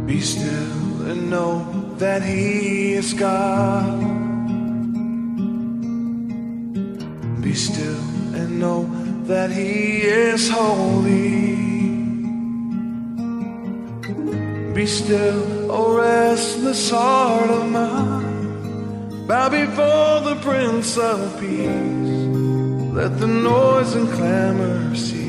Be still and know that He is God. Be still and know that He is holy. Be still, O restless heart of mine. Bow before the Prince of Peace. Let the noise and clamor cease.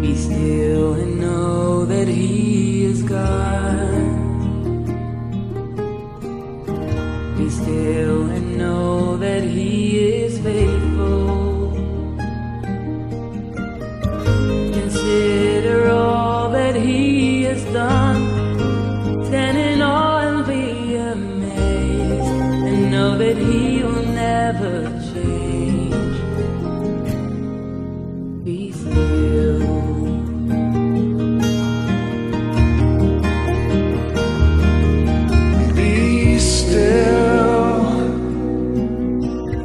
Be still and know that He is God. Be still and know that He is faithful. Consider all that He has done. Stand in awe and be amazed, and know that He will never change. Be still. Be still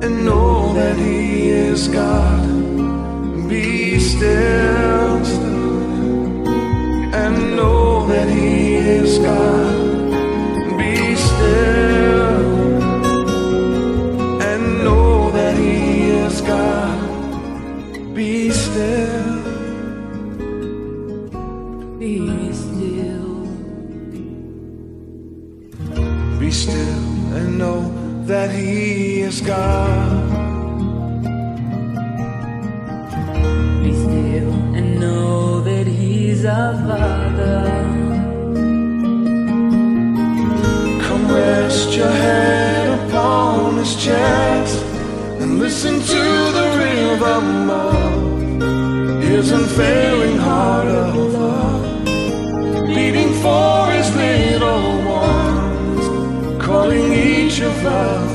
and know that He is God. Be still and know that He is God. Be still and know that He is God. Be still. Be still. Be still and know that He is God. Be still and know that He's our Father. Come rest your head upon His chest and listen to the river of His unfailing heart of love, beating for His little ones, calling each of us